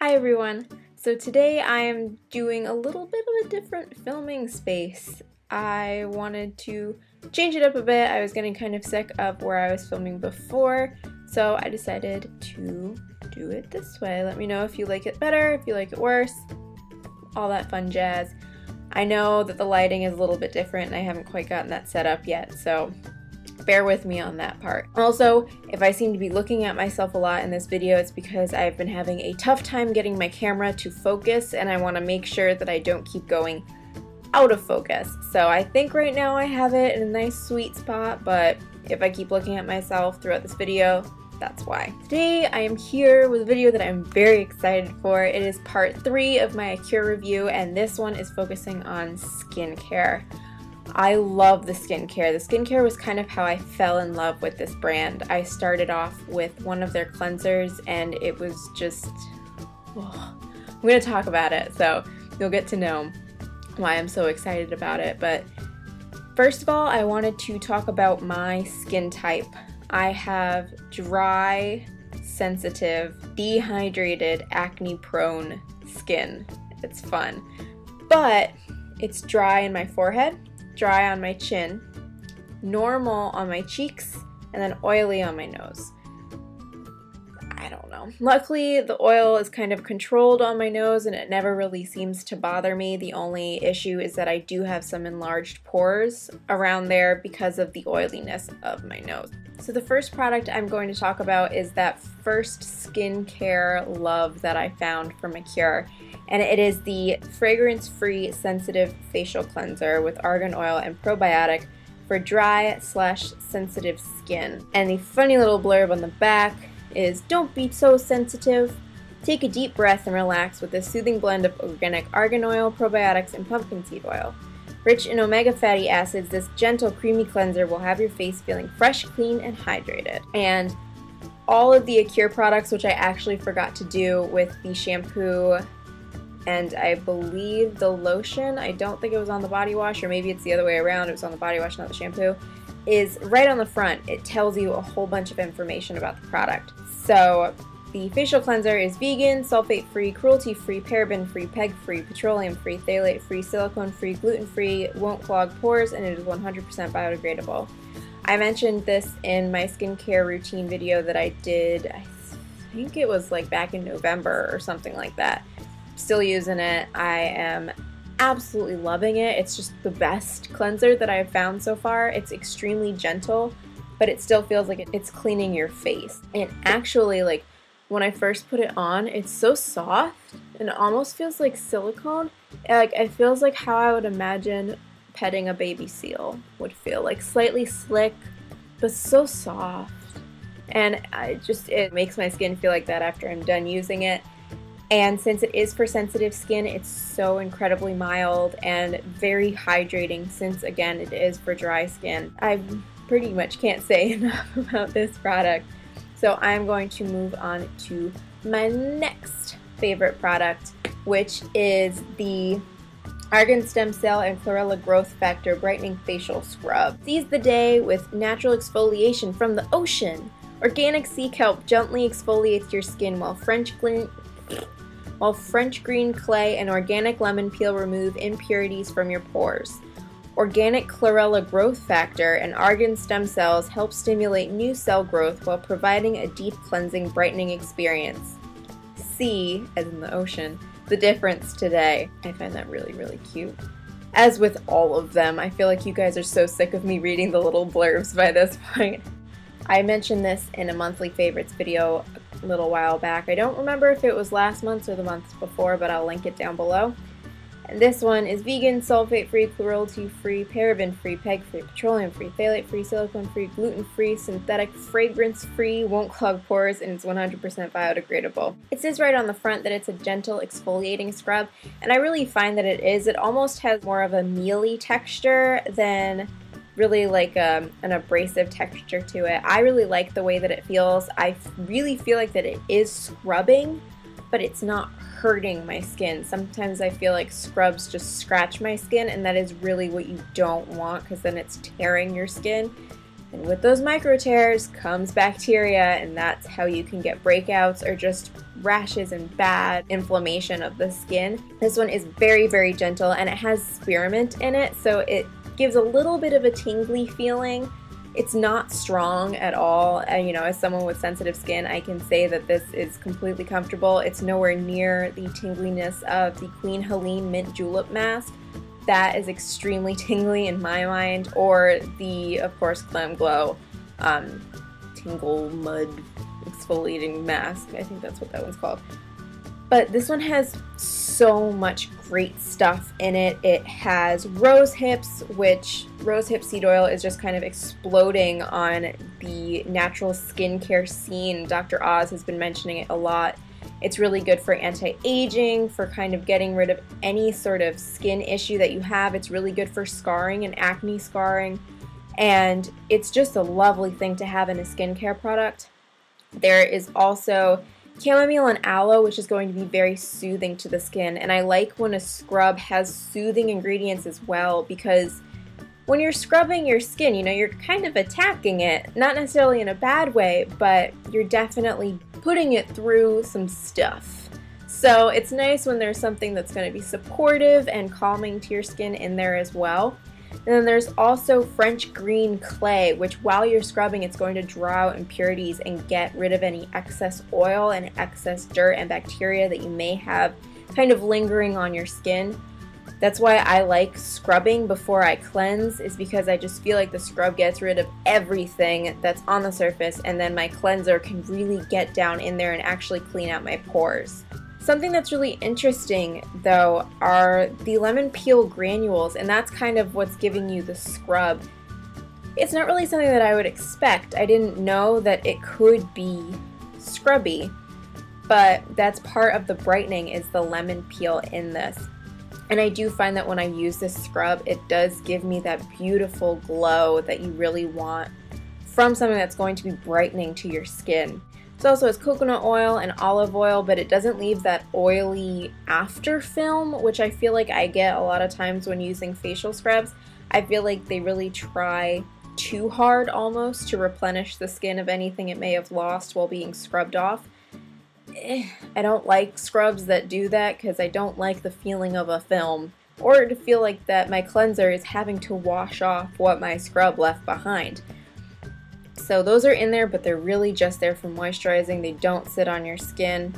Hi everyone! So today I am doing a little bit of a different filming space. I wanted to change it up a bit. I was getting kind of sick of where I was filming before, so I decided to do it this way. Let me know if you like it better, if you like it worse, all that fun jazz. I know that the lighting is a little bit different and I haven't quite gotten that set up yet, so bear with me on that part. Also, if I seem to be looking at myself a lot in this video, it's because I've been having a tough time getting my camera to focus and I want to make sure that I don't keep going out of focus. So I think right now I have it in a nice sweet spot, but if I keep looking at myself throughout this video, that's why. Today I am here with a video that I'm very excited for. It is part 3 of my Acure review, and this one is focusing on skincare. I love the skincare. The skincare was kind of how I fell in love with this brand. I started off with one of their cleansers and it was just, I'm going to talk about it, so you'll get to know why I'm so excited about it. But first of all, I wanted to talk about my skin type. I have dry, sensitive, dehydrated, acne-prone skin. It's fun. But it's dry in my forehead, dry on my chin, normal on my cheeks, and then oily on my nose. I don't know. Luckily, the oil is kind of controlled on my nose and it never really seems to bother me. The only issue is that I do have some enlarged pores around there because of the oiliness of my nose. So the first product I'm going to talk about is that first skincare love that I found from Acure, and it is the fragrance-free sensitive facial cleanser with argan oil and probiotic for dry/sensitive skin. And the funny little blurb on the back is, "Don't be so sensitive. Take a deep breath and relax with this soothing blend of organic argan oil, probiotics, and pumpkin seed oil. Rich in omega fatty acids, this gentle, creamy cleanser will have your face feeling fresh, clean, and hydrated." And all of the Acure products, which I actually forgot to do with the shampoo and I believe the lotion, I don't think it was on the body wash, or maybe it's the other way around, it was on the body wash, not the shampoo, is right on the front. It tells you a whole bunch of information about the product. So the facial cleanser is vegan, sulfate-free, cruelty-free, paraben-free, PEG-free, petroleum-free, phthalate-free, silicone-free, gluten-free, won't clog pores, and it is 100% biodegradable. I mentioned this in my skincare routine video that I did, I think it was like back in November or something like that. Still using it. I am absolutely loving it. It's just the best cleanser that I've found so far. It's extremely gentle, but it still feels like it's cleaning your face. And actually, like, when I first put it on, it's so soft and it almost feels like silicone. Like, it feels like how I would imagine petting a baby seal would feel, like slightly slick, but so soft. And it makes my skin feel like that after I'm done using it. And since it is for sensitive skin, it's so incredibly mild and very hydrating, since again it is for dry skin. I pretty much can't say enough about this product. So I'm going to move on to my next favorite product, which is the Argan Stem Cell and Chlorella Growth Factor Brightening Facial Scrub. Seize the day with natural exfoliation from the ocean. Organic sea kelp gently exfoliates your skin while French green clay and organic lemon peel remove impurities from your pores. Organic chlorella growth factor and argan stem cells help stimulate new cell growth while providing a deep cleansing brightening experience. See, as in the ocean, the difference today. I find that really, really cute. As with all of them, I feel like you guys are so sick of me reading the little blurbs by this point. I mentioned this in a monthly favorites video a little while back. I don't remember if it was last month or the month before, but I'll link it down below. And this one is vegan, sulfate-free, cruelty-free, paraben-free, PEG-free, petroleum-free, phthalate-free, silicone-free, gluten-free, synthetic, fragrance-free, won't clog pores, and it's 100% biodegradable. It says right on the front that it's a gentle exfoliating scrub, and I really find that it is. It almost has more of a mealy texture than really like an abrasive texture to it. I really like the way that it feels. I really feel like that it is scrubbing, but it's not hurting my skin. Sometimes I feel like scrubs just scratch my skin, and that is really what you don't want, because then it's tearing your skin. And with those micro tears comes bacteria, and that's how you can get breakouts or just rashes and bad inflammation of the skin. This one is very, very gentle, and it has spearmint in it, so it gives a little bit of a tingly feeling. It's not strong at all. You know, as someone with sensitive skin, I can say that this is completely comfortable. It's nowhere near the tingliness of the Queen Helene Mint Julep Mask. That is extremely tingly in my mind, or the, of course, Glam Glow Tingle Mud Exfoliating Mask. I think that's what that one's called. But this one has so much great stuff in it. It has rose hips, which rose hip seed oil is just kind of exploding on the natural skincare scene. Dr. Oz has been mentioning it a lot. It's really good for anti-aging, for kind of getting rid of any sort of skin issue that you have. It's really good for scarring and acne scarring, and it's just a lovely thing to have in a skincare product. There is also chamomile and aloe, which is going to be very soothing to the skin, and I like when a scrub has soothing ingredients as well, because when you're scrubbing your skin, you know, you're kind of attacking it, not necessarily in a bad way, but you're definitely putting it through some stuff. So it's nice when there's something that's going to be supportive and calming to your skin in there as well. And then there's also French green clay, which while you're scrubbing, it's going to draw out impurities and get rid of any excess oil and excess dirt and bacteria that you may have kind of lingering on your skin. That's why I like scrubbing before I cleanse, is because I just feel like the scrub gets rid of everything that's on the surface, and then my cleanser can really get down in there and actually clean out my pores. Something that's really interesting though are the lemon peel granules, and that's kind of what's giving you the scrub. It's not really something that I would expect. I didn't know that it could be scrubby, but that's part of the brightening, is the lemon peel in this. And I do find that when I use this scrub, it does give me that beautiful glow that you really want from something that's going to be brightening to your skin. It also has coconut oil and olive oil, but it doesn't leave that oily after film, which I feel like I get a lot of times when using facial scrubs. I feel like they really try too hard almost to replenish the skin of anything it may have lost while being scrubbed off. I don't like scrubs that do that, because I don't like the feeling of a film, or to feel like that my cleanser is having to wash off what my scrub left behind. So those are in there, but they're really just there for moisturizing. They don't sit on your skin.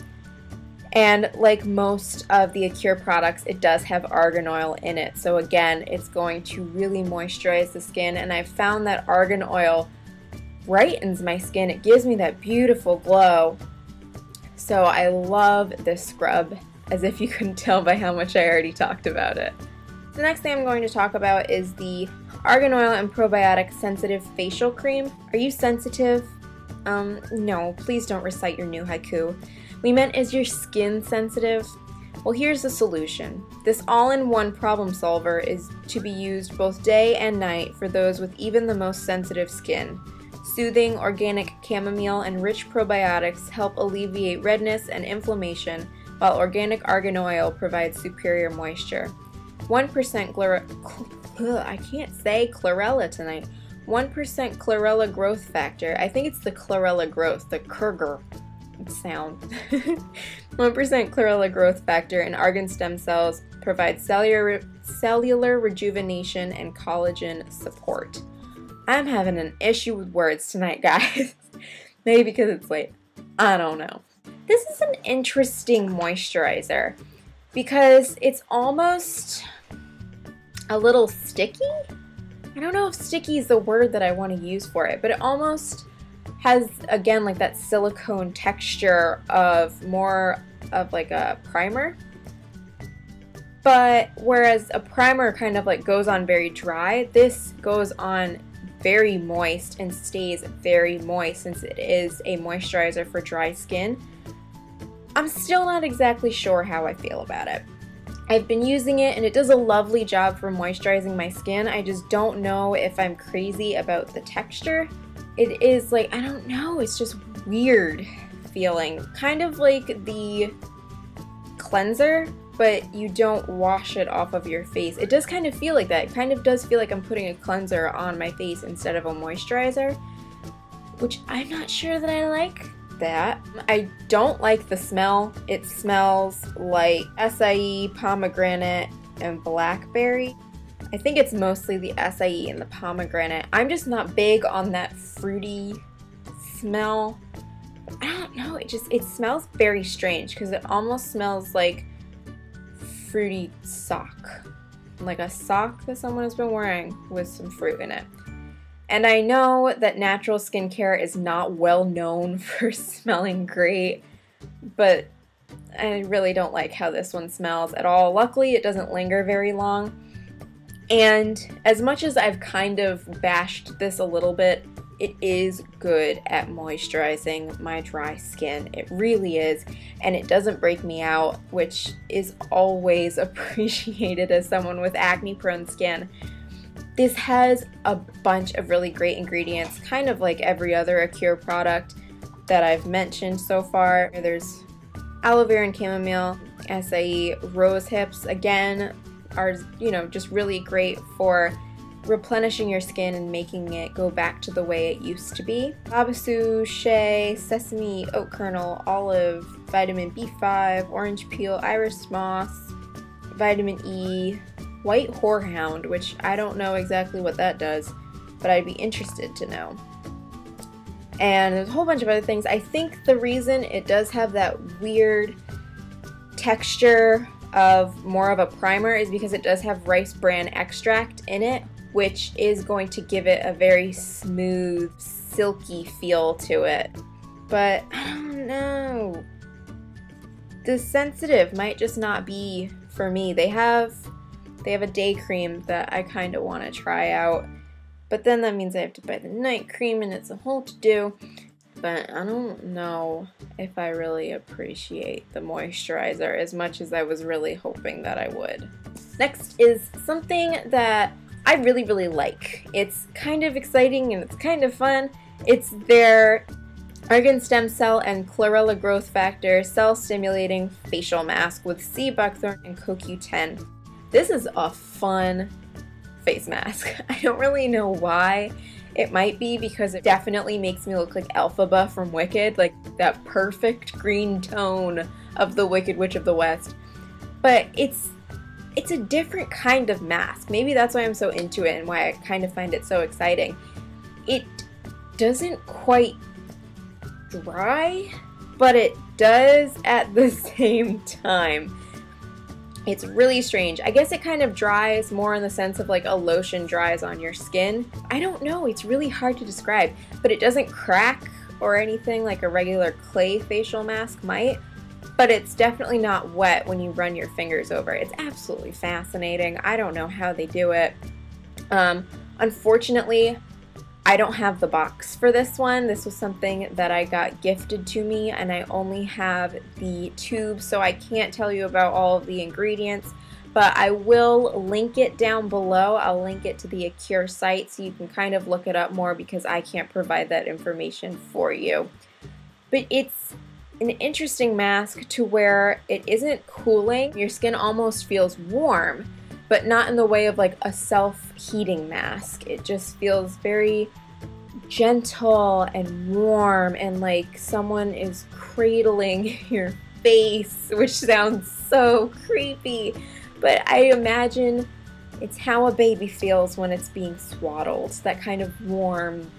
And like most of the Acure products, it does have argan oil in it. So again, it's going to really moisturize the skin, and I've found that argan oil brightens my skin. It gives me that beautiful glow. So I love this scrub, as if you couldn't tell by how much I already talked about it. The next thing I'm going to talk about is the Argan Oil and Probiotic Sensitive Facial Cream. Are you sensitive? No, please don't recite your new haiku. We meant, is your skin sensitive? Well, here's the solution. This all-in-one problem solver is to be used both day and night for those with even the most sensitive skin. Soothing, organic chamomile and rich probiotics help alleviate redness and inflammation, while organic argan oil provides superior moisture. 1% chlorella tonight. 1% chlorella growth factor. I think it's the chlorella growth, the Kurger sound. 1% chlorella growth factor and argan stem cells provide cellular rejuvenation and collagen support. I'm having an issue with words tonight, guys. Maybe because it's late. I don't know. This is an interesting moisturizer because it's almost a little sticky. I don't know if sticky is the word that I want to use for it, but it almost has, again, like that silicone texture of more of like a primer. But whereas a primer kind of like goes on very dry, this goes on very moist and stays very moist since it is a moisturizer for dry skin. I'm still not exactly sure how I feel about it. I've been using it and it does a lovely job for moisturizing my skin. I just don't know if I'm crazy about the texture. It is like, I don't know, it's just weird feeling. Kind of like the cleanser but you don't wash it off of your face. It does kind of feel like that. It kind of does feel like I'm putting a cleanser on my face instead of a moisturizer, which I'm not sure that I like that. I don't like the smell. It smells like acai, pomegranate, and blackberry. I think it's mostly the acai and the pomegranate. I'm just not big on that fruity smell. I don't know, it smells very strange because it almost smells like fruity sock. Like a sock that someone has been wearing with some fruit in it. And I know that natural skincare is not well known for smelling great, but I really don't like how this one smells at all. Luckily, it doesn't linger very long. And as much as I've kind of bashed this a little bit, it is good at moisturizing my dry skin. It really is. And it doesn't break me out, which is always appreciated as someone with acne-prone skin. This has a bunch of really great ingredients, kind of like every other Acure product that I've mentioned so far. There's aloe vera and chamomile, acai, rose hips, again, are, you know, just really great for replenishing your skin and making it go back to the way it used to be. Babasu, shea, sesame, oat kernel, olive, vitamin B5, orange peel, iris moss, vitamin E, white horehound, which I don't know exactly what that does, but I'd be interested to know. And there's a whole bunch of other things. I think the reason it does have that weird texture of more of a primer is because it does have rice bran extract in it, which is going to give it a very smooth, silky feel to it. But I don't know. The sensitive might just not be for me. They have a day cream that I kind of want to try out, but then that means I have to buy the night cream and it's a whole to-do. But I don't know if I really appreciate the moisturizer as much as I was really hoping that I would. Next is something that I really, really like. It's kind of exciting and it's kind of fun. It's their argan stem cell and chlorella growth factor cell stimulating facial mask with sea buckthorn and CoQ10. This is a fun face mask. I don't really know why. It might be because it definitely makes me look like Elphaba from Wicked, like that perfect green tone of the Wicked Witch of the West. But it's a different kind of mask. Maybe that's why I'm so into it and why I kind of find it so exciting. It doesn't quite dry, but it does at the same time. It's really strange. I guess it kind of dries more in the sense of like a lotion dries on your skin. I don't know, it's really hard to describe, but it doesn't crack or anything like a regular clay facial mask might, but it's definitely not wet when you run your fingers over it. It's absolutely fascinating. I don't know how they do it. Unfortunately, I don't have the box for this one. This was something that I got gifted to me and I only have the tube, so I can't tell you about all of the ingredients, but I will link it down below. I'll link it to the Acure site so you can kind of look it up more because I can't provide that information for you. But it's an interesting mask to where it isn't cooling. Your skin almost feels warm, but not in the way of like a self-heating mask. It just feels very gentle and warm and like someone is cradling your face, which sounds so creepy. But I imagine it's how a baby feels when it's being swaddled. That kind of warm,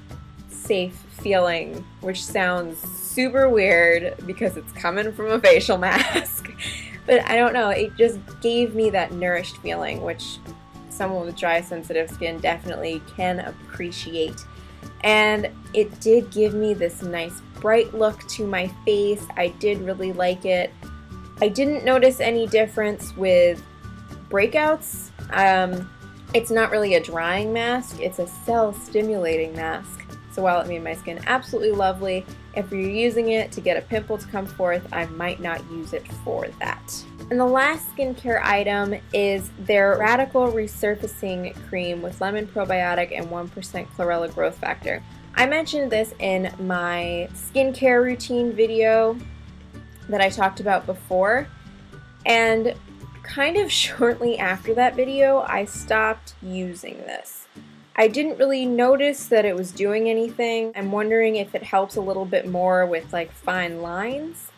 safe feeling, which sounds super weird because it's coming from a facial mask. But I don't know, it just gave me that nourished feeling, which someone with dry, sensitive skin definitely can appreciate. And it did give me this nice bright look to my face. I did really like it. I didn't notice any difference with breakouts. It's not really a drying mask, it's a cell stimulating mask. So while it made my skin absolutely lovely, if you're using it to get a pimple to come forth, I might not use it for that. And the last skincare item is their Radical Resurfacing Cream with lemon probiotic and 1% chlorella growth factor. I mentioned this in my skincare routine video that I talked about before, and kind of shortly after that video, I stopped using this. I didn't really notice that it was doing anything. I'm wondering if it helps a little bit more with like fine lines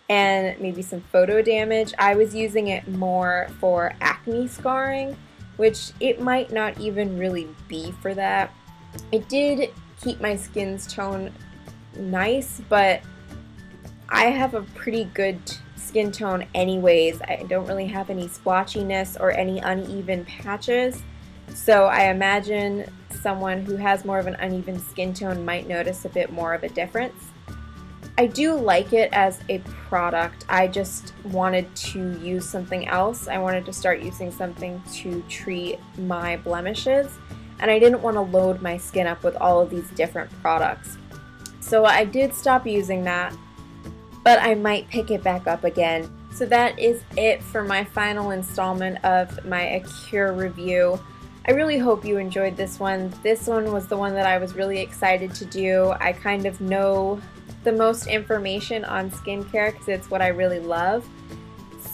and maybe some photo damage. I was using it more for acne scarring, which it might not even really be for that. It did keep my skin's tone nice, but I have a pretty good skin tone anyways. I don't really have any splotchiness or any uneven patches. So I imagine someone who has more of an uneven skin tone might notice a bit more of a difference. I do like it as a product. I just wanted to use something else. I wanted to start using something to treat my blemishes, and I didn't want to load my skin up with all of these different products. So I did stop using that, but I might pick it back up again. So that is it for my final installment of my Acure review. I really hope you enjoyed this one. This one was the one that I was really excited to do. I kind of know the most information on skincare because it's what I really love.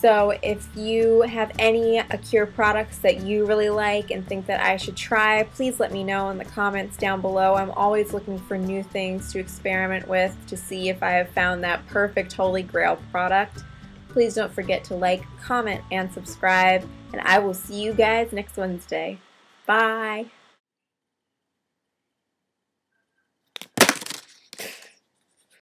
So if you have any Acure products that you really like and think that I should try, please let me know in the comments down below. I'm always looking for new things to experiment with to see if I have found that perfect holy grail product. Please don't forget to like, comment, and subscribe, and I will see you guys next Wednesday. Bye!